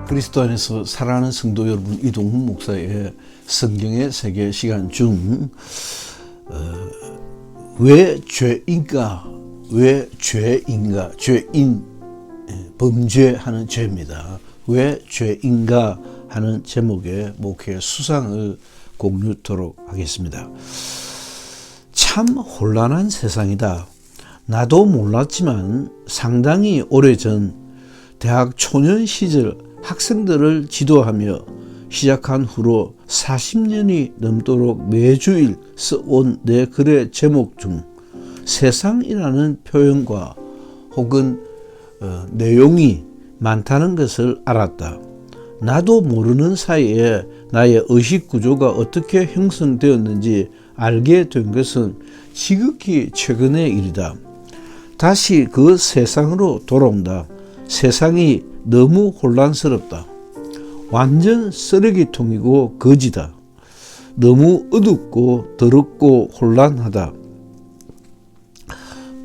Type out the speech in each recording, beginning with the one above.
그리스도 안에서 사랑하는 성도 여러분, 이동훈 목사의 성경의 세계 시간 중 왜 죄인가? 왜 죄인가? 죄인, 범죄하는 죄입니다. 왜 죄인가 하는 제목의 목회 수상을 공유토록 하겠습니다. 참 혼란한 세상이다. 나도 몰랐지만 상당히 오래전 대학 초년 시절 학생들을 지도하며 시작한 후로 40년이 넘도록 매주일 써온 내 글의 제목 중 세상이라는 표현과 혹은 내용이 많다는 것을 알았다. 나도 모르는 사이에 나의 의식 구조가 어떻게 형성되었는지 알게 된 것은 지극히 최근의 일이다. 다시 그 세상으로 돌아온다. 세상이 너무 혼란스럽다. 완전 쓰레기통이고 거지다. 너무 어둡고 더럽고 혼란하다.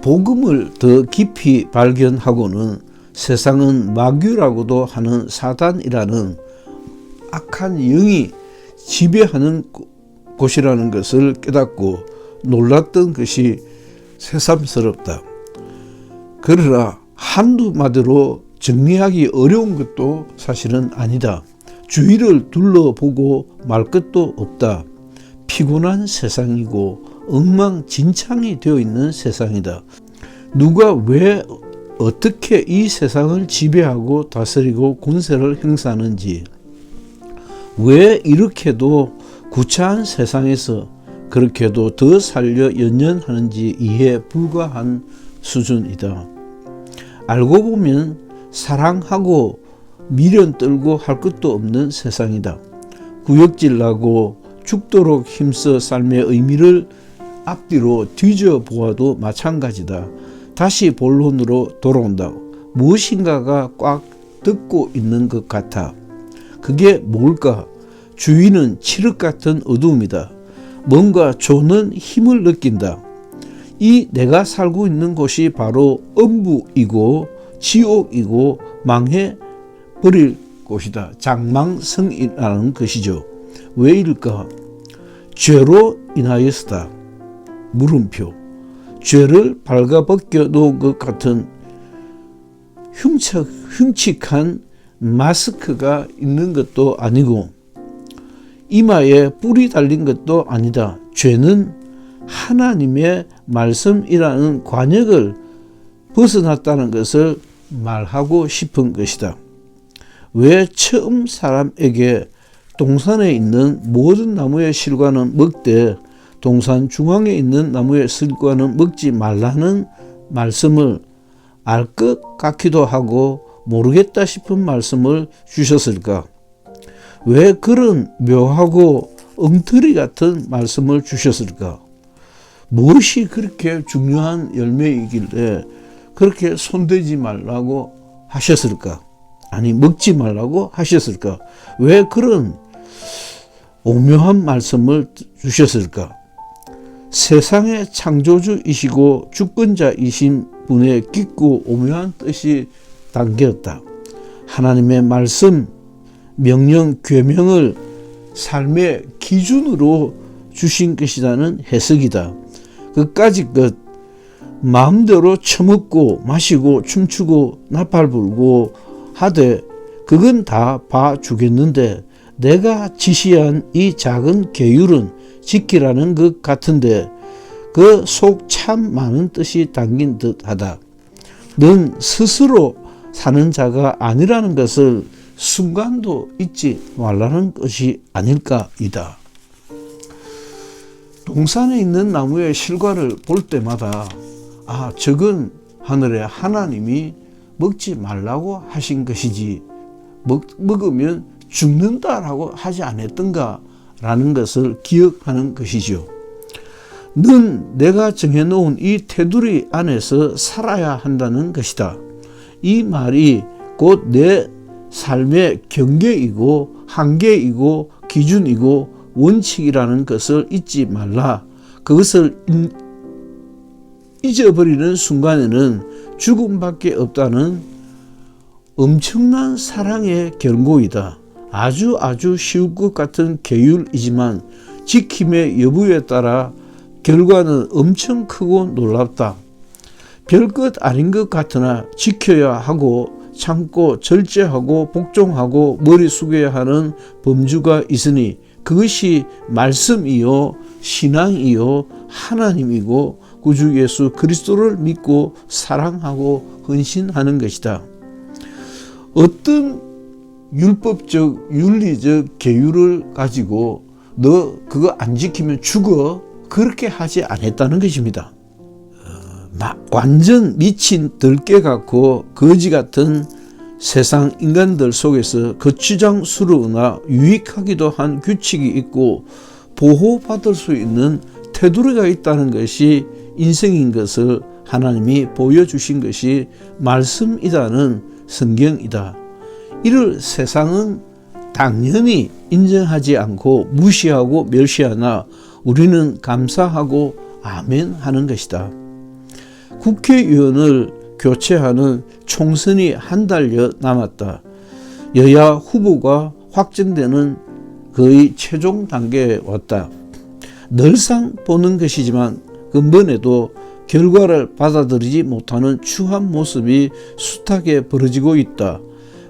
복음을 더 깊이 발견하고는 세상은 마귀라고도 하는 사단이라는 악한 영이 지배하는 곳이라는 것을 깨닫고 놀랐던 것이 새삼스럽다. 그러나 한두 마디로 정리하기 어려운 것도 사실은 아니다. 주위를 둘러보고 말 것도 없다. 피곤한 세상이고 엉망진창이 되어 있는 세상이다. 누가 왜 어떻게 이 세상을 지배하고 다스리고 군세를 행사하는지, 왜 이렇게도 구차한 세상에서 그렇게도 더 살려 연연하는지 이해 불가한 수준이다. 알고 보면 사랑하고 미련 떨고 할 것도 없는 세상이다. 구역질나고 죽도록 힘써 삶의 의미를 앞뒤로 뒤져보아도 마찬가지다. 다시 본론으로 돌아온다. 무엇인가가 꽉 덮고 있는 것 같아. 그게 뭘까? 주위는 칠흑 같은 어두움이다. 뭔가 조는 힘을 느낀다. 이 내가 살고 있는 곳이 바로 엄부이고 지옥이고 망해버릴 곳이다. 장망성이라는 것이죠. 왜일까? 죄로 인하여서다. 물음표. 죄를 발가벗겨 놓은 것 같은 흉측한 마스크가 있는 것도 아니고 이마에 뿔이 달린 것도 아니다. 죄는 하나님의 말씀이라는 관역을 벗어났다는 것을 말하고 싶은 것이다. 왜 처음 사람에게 동산에 있는 모든 나무의 실과는 먹되 동산 중앙에 있는 나무의 실과는 먹지 말라는 말씀을 알 것 같기도 하고 모르겠다 싶은 말씀을 주셨을까? 왜 그런 묘하고 엉터리 같은 말씀을 주셨을까? 무엇이 그렇게 중요한 열매이길래 그렇게 손대지 말라고 하셨을까? 아니, 먹지 말라고 하셨을까? 왜 그런 오묘한 말씀을 주셨을까? 세상의 창조주이시고 주권자이신 분의 깊고 오묘한 뜻이 담겼다. 하나님의 말씀, 명령, 계명을 삶의 기준으로 주신 것이라는 해석이다. 그까짓 것 마음대로 처먹고 마시고 춤추고 나팔 불고 하되 그건 다 봐주겠는데 내가 지시한 이 작은 계율은 지키라는 것 같은데 그 속 참 많은 뜻이 담긴 듯하다. 넌 스스로 사는 자가 아니라는 것을 순간도 잊지 말라는 것이 아닐까이다. 동산에 있는 나무의 실과를 볼 때마다 저건 하늘의 하나님이 먹지 말라고 하신 것이지 먹으면 죽는다라고 하지 않았던가 라는 것을 기억하는 것이죠. 넌 내가 정해놓은 이 테두리 안에서 살아야 한다는 것이다. 이 말이 곧 내 삶의 경계이고 한계이고 기준이고 원칙이라는 것을 잊지 말라. 그것을 잊어버리는 순간에는 죽음밖에 없다는 엄청난 사랑의 경고이다. 아주 쉬울 것 같은 계율이지만 지킴의 여부에 따라 결과는 엄청 크고 놀랍다. 별것 아닌 것 같으나 지켜야 하고 참고 절제하고 복종하고 머리 숙여야 하는 범주가 있으니 그것이 말씀이요 신앙이요 하나님이고 구주 예수 그리스도를 믿고 사랑하고 헌신하는 것이다. 어떤 율법적 윤리적 계율을 가지고 너 그거 안 지키면 죽어 그렇게 하지 않았다는 것입니다. 완전 미친 들깨 같고 거지 같은 세상 인간들 속에서 거추장스러우나 유익하기도 한 규칙이 있고 보호받을 수 있는 테두리가 있다는 것이 인생인 것을 하나님이 보여주신 것이 말씀이라는 성경이다. 이를 세상은 당연히 인정하지 않고 무시하고 멸시하나 우리는 감사하고 아멘 하는 것이다. 국회의원을 교체하는 총선이 한 달여 남았다. 여야 후보가 확정되는 거의 최종 단계에 왔다. 늘상 보는 것이지만 근본에도 결과를 받아들이지 못하는 추한 모습이 숱하게 벌어지고 있다.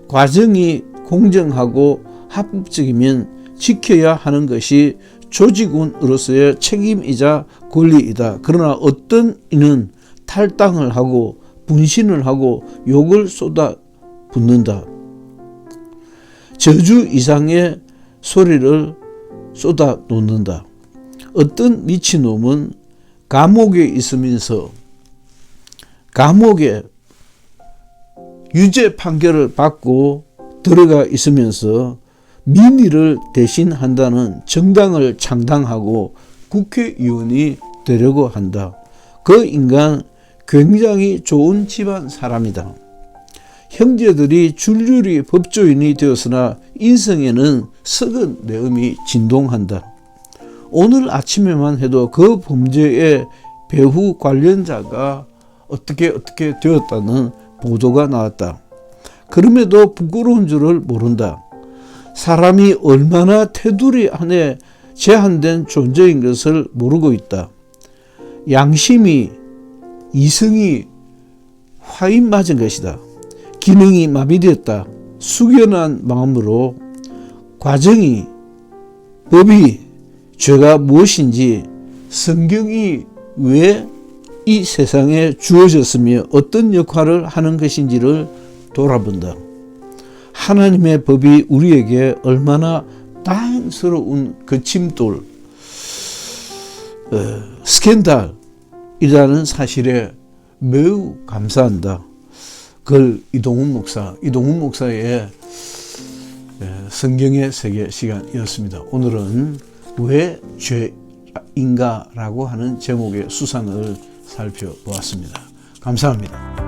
과정이 공정하고 합법적이면 지켜야 하는 것이 조직원으로서의 책임이자 권리이다. 그러나 어떤 이는 탈당을 하고 분신을 하고 욕을 쏟아붓는다. 저주 이상의 소리를 쏟아놓는다. 어떤 미친놈은 감옥에 있으면서 감옥에 유죄 판결을 받고 들어가 있으면서 민의를 대신한다는 정당을 창당하고 국회의원이 되려고 한다. 그 인간 굉장히 좋은 집안 사람이다. 형제들이 줄줄이 법조인이 되었으나 인생에는 썩은 내음이 진동한다. 오늘 아침에만 해도 그 범죄의 배후 관련자가 어떻게 되었다는 보도가 나왔다. 그럼에도 부끄러운 줄을 모른다. 사람이 얼마나 테두리 안에 제한된 존재인 것을 모르고 있다. 양심이 이성이 화인 맞은 것이다. 기능이 마비되었다. 숙연한 마음으로 과정이 법이 죄가 무엇인지 성경이 왜 이 세상에 주어졌으며 어떤 역할을 하는 것인지를 돌아본다. 하나님의 법이 우리에게 얼마나 다행스러운 거침돌, 스캔들이라는 사실에 매우 감사한다. 그걸 이동훈 목사의 성경의 세계 시간이었습니다. 오늘은 왜 죄인가라고 하는 제목의 수상을 살펴보았습니다. 감사합니다.